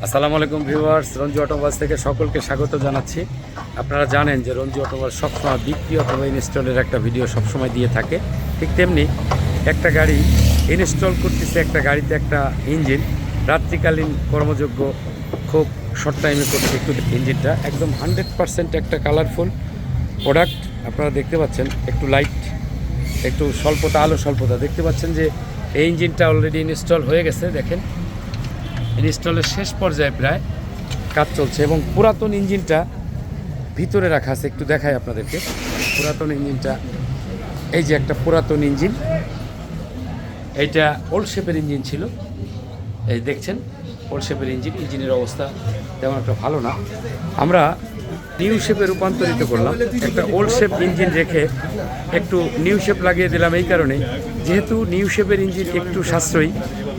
আসসালামু আলাইকুম viewers, Ranju automobiles থেকে সকলকে স্বাগত জানাচ্ছি। আপনারা জানেন যে রঞ্জু অটোমোবাইলস সবসময় বিক্রি অথবা ইনস্টলের একটা ভিডিও সবসময় দিয়ে থাকে। ঠিক তেমনি একটা গাড়ি ইনস্টল করতেছে, একটা গাড়িতে একটা ইঞ্জিন রাত্রিকালীন কর্মযোগ্য, খুব শর্ট টাইমে করছে। একটু ইঞ্জিনটা একদম 100% একটা কালারফুল প্রোডাক্ট আপনারা দেখতে পাচ্ছেন। একটু লাইট, একটু স্বল্পতা, আলো স্বল্পতা দেখতে পাচ্ছেন যে এই ইঞ্জিনটা অলরেডি ইনস্টল হয়ে গেছে। দেখেন ইনস্টলের শেষ পর্যায়ে প্রায় কাজ চলছে এবং পুরাতন ইঞ্জিনটা ভিতরে রাখা আছে। একটু দেখাই আপনাদেরকে পুরাতন ইঞ্জিনটা। এই যে একটা পুরাতন ইঞ্জিন, এইটা ওল্ড শেপের ইঞ্জিন ছিল। এই দেখছেন ওল্ড শেপের ইঞ্জিন, ইঞ্জিনের অবস্থা তেমন একটা ভালো না। আমরা নিউ শেপে রূপান্তরিত করলাম। একটা ওল্ড শেপ ইঞ্জিন রেখে একটু নিউ শেপ লাগিয়ে দিলাম এই কারণে, যেহেতু নিউ শেপের ইঞ্জিন একটু সাশ্রয়ী,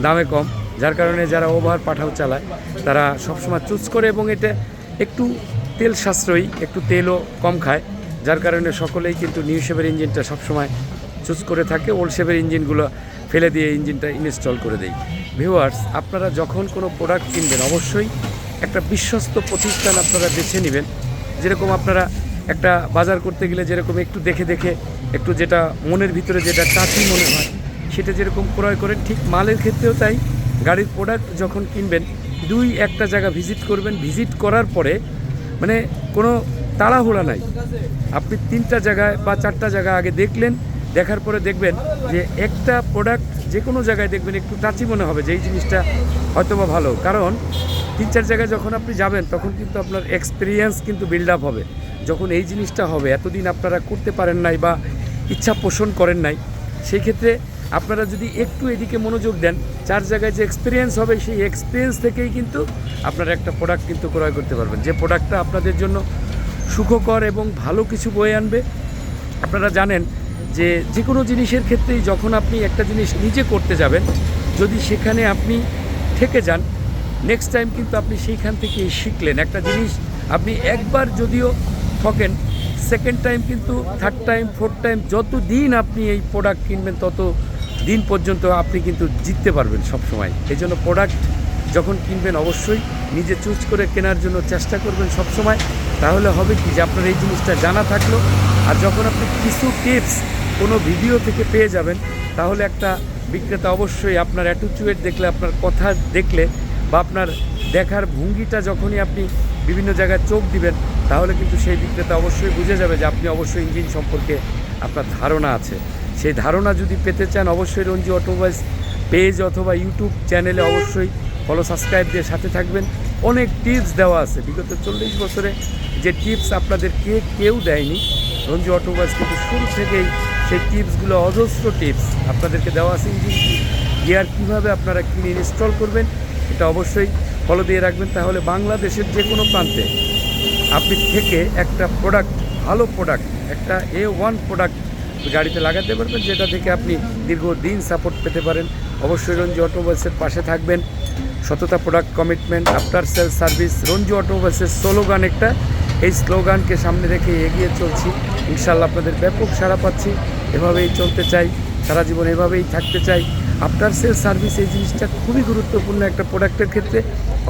দামে কম, যার কারণে যারা ওভার পাঠাও চালায় তারা সবসময় চুজ করে এবং এটা একটু তেল সাশ্রয়ী, একটু তেলও কম খায়, যার কারণে সকলেই কিন্তু নিউ শেপের ইঞ্জিনটা সবসময় চুজ করে থাকে। ওল্ড শেপের ইঞ্জিনগুলো ফেলে দিয়ে ইঞ্জিনটা ইনস্টল করে দেয়। ভিউয়ার্স, আপনারা যখন কোনো প্রোডাক্ট কিনবেন অবশ্যই একটা বিশ্বস্ত প্রতিষ্ঠান আপনারা বেছে নেবেন। যেরকম আপনারা একটা বাজার করতে গেলে যেরকম একটু দেখে দেখে একটু যেটা মনের ভিতরে যেটা টাচি মনে হয় সেটা যেরকম ক্রয় করেন, ঠিক মালের ক্ষেত্রেও তাই। গাড়ির প্রোডাক্ট যখন কিনবেন একটা জায়গা ভিজিট করবেন। ভিজিট করার পরে মানে কোনো তাড়াহুড়া নাই, আপনি 3টা জায়গায় বা 4টা জায়গা আগে দেখলেন, দেখার পরে দেখবেন যে একটা প্রোডাক্ট যে কোনো জায়গায় দেখবেন একটু টাচি মনে হবে যে এই জিনিসটা হয়তোবা ভালো। কারণ 3-4 জায়গায় যখন আপনি যাবেন তখন কিন্তু আপনার এক্সপিরিয়েন্স কিন্তু বিল্ড আপ হবে। যখন এই জিনিসটা হবে, এতদিন আপনারা করতে পারেন নাই বা ইচ্ছা পোষণ করেন নাই, সেই ক্ষেত্রে আপনারা যদি একটু এদিকে মনোযোগ দেন, 4 জায়গায় যে এক্সপিরিয়েন্স হবে সেই এক্সপিরিয়েন্স থেকেই কিন্তু আপনারা একটা প্রোডাক্ট কিন্তু ক্রয় করতে পারবেন, যে প্রোডাক্টটা আপনাদের জন্য সুখকর এবং ভালো কিছু বয়ে আনবে। আপনারা জানেন যে যে কোনো জিনিসের ক্ষেত্রেই যখন আপনি একটা জিনিস নিজে করতে যাবেন, যদি সেখানে আপনি ঠেকে যান, নেক্সট টাইম কিন্তু আপনি সেইখান থেকে শিখলেন একটা জিনিস। আপনি একবার যদিও ঠকেন, সেকেন্ড টাইম কিন্তু, থার্ড টাইম, ফোর্থ টাইম, যত দিন আপনি এই প্রোডাক্ট কিনবেন তত দিন পর্যন্ত আপনি কিন্তু জিততে পারবেন সবসময়। এই জন্য প্রোডাক্ট যখন কিনবেন অবশ্যই নিজে চুজ করে কেনার জন্য চেষ্টা করবেন সবসময়। তাহলে হবে কি যে আপনার এই জিনিসটা জানা থাকলো, আর যখন আপনি কিছু টিপস কোনো ভিডিও থেকে পেয়ে যাবেন, তাহলে একটা বিক্রেতা অবশ্যই আপনার অ্যাটিটিউড দেখলে, আপনার কথা দেখলে বা আপনার দেখার ভঙ্গিটা যখনই আপনি বিভিন্ন জায়গায় চোখ দিবেন, তাহলে কিন্তু সেই বিক্রেতা অবশ্যই বুঝে যাবে যে আপনি অবশ্যই ইঞ্জিন সম্পর্কে আপনার ধারণা আছে। সেই ধারণা যদি পেতে চান অবশ্যই রঞ্জু অটোমোবাইলস পেজ অথবা ইউটিউব চ্যানেলে অবশ্যই ফলো, সাবস্ক্রাইব দিয়ে সাথে থাকবেন। অনেক টিপস দেওয়া আছে, বিগত 40 বছরে যে টিপস আপনাদের কেউ দেয়নি, রঞ্জু অটোমোবাইলস কিন্তু শুরু থেকেই সেই টিপসগুলো, অজস্র টিপস আপনাদেরকে দেওয়া আছে। ইঞ্জিন গিয়ার কীভাবে আপনারা কিনে ইনস্টল করবেন এটা অবশ্যই ফলো দিয়ে রাখবেন। তাহলে বাংলাদেশের যে কোনো প্রান্তে আপনি থেকে একটা প্রোডাক্ট, ভালো প্রোডাক্ট, একটা A1 প্রোডাক্ট গাড়িতে লাগাতে পারবেন, যেটা থেকে আপনি দীর্ঘদিন সাপোর্ট পেতে পারেন। অবশ্যই রঞ্জু অটোমোবাইলসের পাশে থাকবেন। সততা, product commitment, after sale service, Ranju অটোমোবাইলসের স্লোগান একটা। এই স্লোগানকে সামনে রেখে এগিয়ে চলছি। ইনশাল্লাহ আপনাদের ব্যাপক সাড়া পাচ্ছি। এভাবেই চলতে চাই, সারা জীবন এভাবেই থাকতে চাই। আফটার সেল সার্ভিস এই জিনিসটা খুবই গুরুত্বপূর্ণ একটা প্রোডাক্টের ক্ষেত্রে।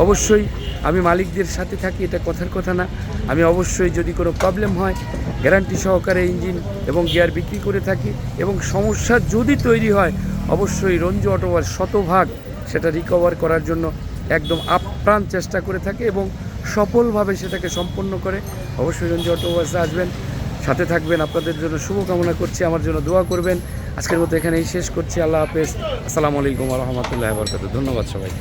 অবশ্যই আমি মালিকদের সাথে থাকি, এটা কথার কথা না। আমি অবশ্যই যদি কোনো প্রবলেম হয় গ্যারান্টি সহকারে ইঞ্জিন এবং গিয়ার বিক্রি করে থাকি, এবং সমস্যা যদি তৈরি হয় অবশ্যই রঞ্জু অটোমোবাইলস শতভাগ সেটা রিকভার করার জন্য একদম আপ্রাণ চেষ্টা করে থাকে এবং সফলভাবে সেটাকে সম্পন্ন করে। অবশ্যই রঞ্জু অটোমোবাইলসে আসবেন, সাথে থাকবেন। আপনাদের জন্য শুভকামনা করছি, আমার জন্য দোয়া করবেন। আজকের মতো এখানেই শেষ করছি। আল্লাহ হাফেজ। আসসালামু আলাইকুম ওয়া রাহমাতুল্লাহি ওয়া বারাকাতুহু। ধন্যবাদ সবাই।